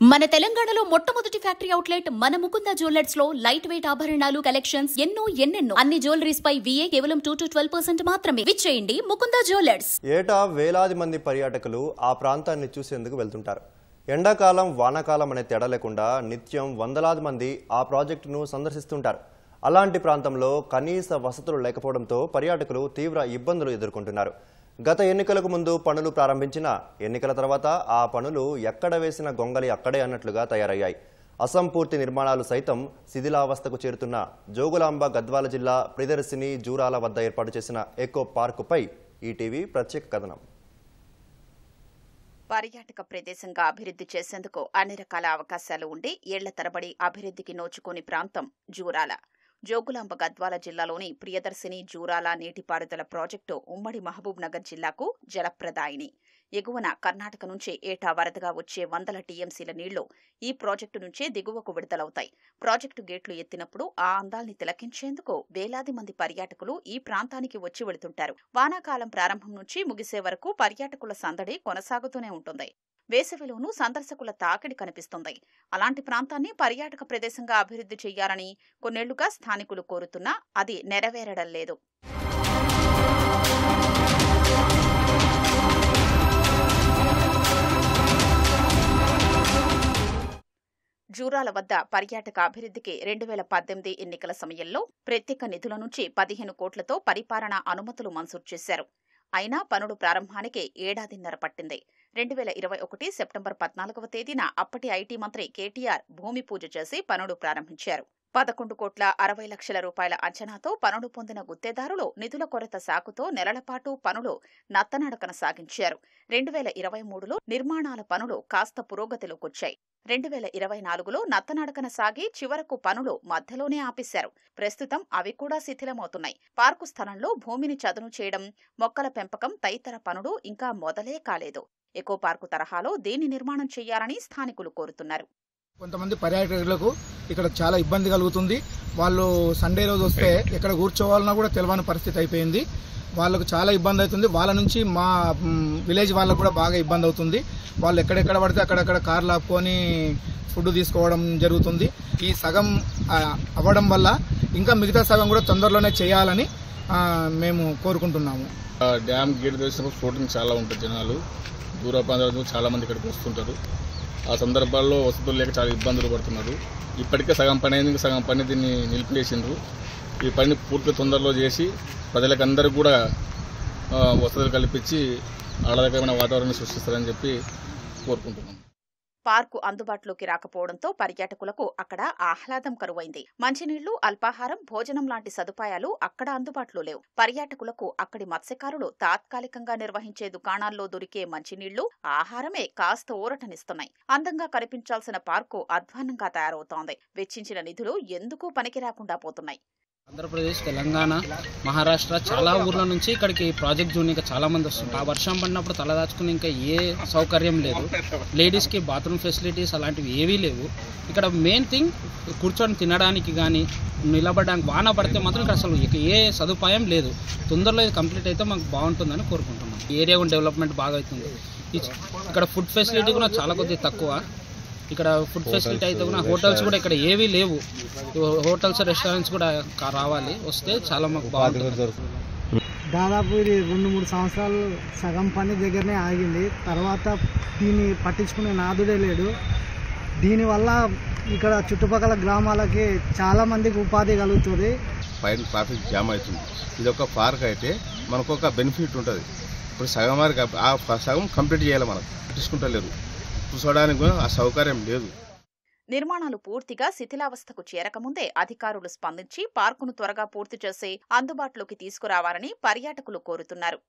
మన తెలంగాణలో మొట్టమొదటి ఫ్యాక్టరీ అవుట్లెట్ మన ముకుంద జ్యువెలర్స్ లో లైట్ వెయిట్ ఆభరణాలు కలెక్షన్స్ ఎన్నెన్నో అన్ని జ్యువెలరీస్ పై VA కేవలం 2 to 12% మాత్రమే. విచ్చేయండి ముకుంద జ్యువెలర్స్. ఏటా వేలాది మంది పర్యాటకులు ఆ ప్రాంతాన్ని చూసేందుకు వెళ్తుంటారు. ఎండాకాలం వానాకాలం అనే తేడా లేకుండా నిత్యం వందలాది మంది ఆ ప్రాజెక్టును సందర్శిస్తుంటారు. అలాంటి ప్రాంతంలో కనీస వసతులు లేకపోవడంతో పర్యాటకులు తీవ్ర ఇబ్బందులు ఎదుర్కొంటున్నారు. గత ఎన్నికలకు ముందు పనులు ప్రారంభించిన ఎన్నికల తర్వాత ఆ పనులు ఎక్కడ వేసిన గొంగలి అక్కడే అన్నట్లుగా తయారయ్యాయి. అసంపూర్తి నిర్మాణాలు సైతం శిథిలావస్థకు చేరుతున్న జోగులాంబ గద్వాల జిల్లా ప్రియదర్శిని జూరాల వద్ద ఏర్పాటు చేసిన ఎకో పార్కుపై ఈటీవీ ప్రత్యేక కథనం. పర్యాటక ప్రదేశంగా అభివృద్ధి చేసేందుకు అన్ని రకాల అవకాశాలు ఉండి ఏళ్ల తరబడి అభివృద్ధికి నోచుకోని ప్రాంతం జూరాల. జోగులాంబ గద్వాల జిల్లాలోని ప్రియదర్శిని జూరాల నీటిపారుదల ప్రాజెక్టు ఉమ్మడి మహబూబ్ నగర్ జిల్లాకు జలప్రదాయిని. ఎగువన కర్ణాటక నుంచి ఏటా వరదగా వచ్చే వందల టీఎంసీల నీళ్లు ఈ ప్రాజెక్టు నుంచే దిగువకు విడుదలవుతాయి. ప్రాజెక్టు గేట్లు ఎత్తినప్పుడు ఆ అందాల్ని తిలకించేందుకు వేలాది మంది పర్యాటకులు ఈ ప్రాంతానికి వచ్చి వెళుతుంటారు. వానాకాలం ప్రారంభం నుంచి ముగిసే వరకు పర్యాటకుల సందడి కొనసాగుతూనే ఉంటుంది. వేసవిలోనూ సందర్శకుల తాకిడి కనిపిస్తుంది. అలాంటి ప్రాంతాన్ని పర్యాటక ప్రదేశంగా అభివృద్ధి చేయాలని కొన్నేళ్లుగా స్థానికులు కోరుతున్నా అది నెరవేరడం లేదు. జూరాల వద్ద పర్యాటక అభివృద్ధికి 2018 ఎన్నికల సమయంలో ప్రత్యేక నిధుల నుంచి 15 కోట్లతో పరిపాలనా అనుమతులు మంజూరు చేశారు. అయినా పనులు ప్రారంభానికి ఏడాదిన్నర పట్టింది. 2021 సెప్టెంబర్ 14వ తేదీన అప్పటి ఐటీ మంత్రి కేటీఆర్ భూమి పూజ చేసి పనులు ప్రారంభించారు. 11 కోట్ల 60 లక్షల రూపాయల అంచనాతో పనులు పొందిన గుత్తేదారులు నిధుల కొరత సాకుతో నెలల పాటు పనులు నత్తనడకన సాగించారు. 2023లో నిర్మాణాల పనులు కాస్త పురోగతిలోకొచ్చాయి. 2024లో నత్తనడకన సాగి చివరకు పనులు మధ్యలోనే ఆపేశారు. ప్రస్తుతం అవి కూడా శిథిలమవుతున్నాయి. పార్కు స్థలంలో భూమిని చదును చేయడం, మొక్కల పెంపకం తదితర పనులు ఇంకా మొదలే కాలేదు. ఎకో పార్కు తరహాలో దీన్ని నిర్మాణం చేయాలని స్థానికులు కోరుతున్నారు. కొంతమంది పర్యాటకులకు ఇక్కడ చాలా ఇబ్బంది కలుగుతుంది. వాళ్ళు సండే రోజు వస్తే ఎక్కడ కూర్చోవాలన్నా కూడా తెలియని పరిస్థితి అయిపోయింది. వాళ్ళకు చాలా ఇబ్బంది అవుతుంది. వాళ్ళ నుంచి మా విలేజ్ వాళ్ళకు కూడా బాగా ఇబ్బంది అవుతుంది. వాళ్ళు ఎక్కడెక్కడ పడితే అక్కడక్కడ కార్లు ఆపుకొని ఫుడ్ తీసుకోవడం జరుగుతుంది. ఈ సగం అవ్వడం వల్ల ఇంకా మిగతా సగం కూడా తొందరలోనే చేయాలని మేము కోరుకుంటున్నాము. డ్యామ్ గేట్ తెచ్చినప్పుడు ఫ్లోటింగ్ చాలా ఉంటుంది. జనాలు దూర ప్రాంతాలకు చాలా మంది ఇక్కడికి వస్తుంటారు. ఆ సందర్భాల్లో వసతులు లేక చాలా ఇబ్బందులు పడుతున్నారు. ఇప్పటికే సగం పని అయింది, సగం పని దీన్ని నిలిపివేసిండ్రు. ఈ పని పూర్తి తొందరలో చేసి ప్రజలకు అందరికీ కూడా వసతులు కల్పించి ఆహ్లాదకరమైన వాతావరణాన్ని సృష్టిస్తారని చెప్పి కోరుకుంటున్నాం. పార్కు అందుబాటులోకి రాకపోవడంతో పర్యాటకులకు అక్కడ ఆహ్లాదం కరువైంది. మంచినీళ్లు, అల్పాహారం, భోజనం లాంటి సదుపాయాలు అక్కడ అందుబాటులో లేవు. పర్యాటకులకు అక్కడి మత్స్యకారులు తాత్కాలికంగా నిర్వహించే దుకాణాల్లో దొరికే మంచినీళ్లు, ఆహారమే కాస్త ఊరటనిస్తున్నాయి. అందంగా కనిపించాల్సిన పార్కు అధ్వాన్నంగా తయారవుతోంది. వెచ్చించిన నిధులు ఎందుకు పనికి రాకుండా పోతున్నాయి. ఆంధ్రప్రదేశ్, తెలంగాణ, మహారాష్ట్ర చాలా ఊర్ల నుంచి ఇక్కడికి ప్రాజెక్ట్ జూన్ ఇంకా చాలా మంది వస్తుంటారు. ఆ వర్షం పడినప్పుడు తలదాచుకుని ఇంకా ఏ సౌకర్యం లేదు. లేడీస్కి బాత్రూమ్ ఫెసిలిటీస్ అలాంటివి ఏవీ లేవు. ఇక్కడ మెయిన్ థింగ్ కూర్చొని తినడానికి కానీ నిలబడడానికి, వాన పడితే మాత్రం ఇక్కడ అసలు ఏ సదుపాయం లేదు. తొందరలో ఇది కంప్లీట్ అయితే మాకు బాగుంటుందని కోరుకుంటున్నాం. ఏరియా కూడా డెవలప్మెంట్ బాగా అవుతుంది. ఇక్కడ ఫుడ్ ఫెసిలిటీ కూడా చాలా కొద్దిగా తక్కువ. ఇక్కడ ఫుడ్ ఫెసిలిటీ అయితే కూడా హోటల్స్ కూడా ఇక్కడ ఏవీ లేవు. హోటల్స్, రెస్టారెంట్స్ కూడా రావాలి, వస్తే చాలా మాకు బాగుంటుంది. దాదాపు ఇది 2-3 సంవత్సరాలు సగం పని దగ్గరనే ఆగింది. తర్వాత దీన్ని పట్టించుకునే నాదుడే లేడు. దీనివల్ల ఇక్కడ చుట్టుపక్కల గ్రామాలకి చాలా మందికి ఉపాధి కలుగుతుంది. పైన ట్రాఫిక్ జామ్ అవుతుంది. ఇది ఒక పార్క్ అయితే మనకు ఒక బెనిఫిట్ ఉంటుంది. ఇప్పుడు సగం వరకు ఆ సగం కంప్లీట్ చేయాలి. మనకు పట్టించుకుంటలేరు, చూసడానికి కూడా ఆ సౌకర్యం లేదు. నిర్మాణాలు పూర్తిగా శిథిలావస్థకు చేరకముందే అధికారులు స్పందించి పార్కును త్వరగా పూర్తి చేసి అందుబాటులోకి తీసుకురావాలని పర్యాటకులు కోరుతున్నారు.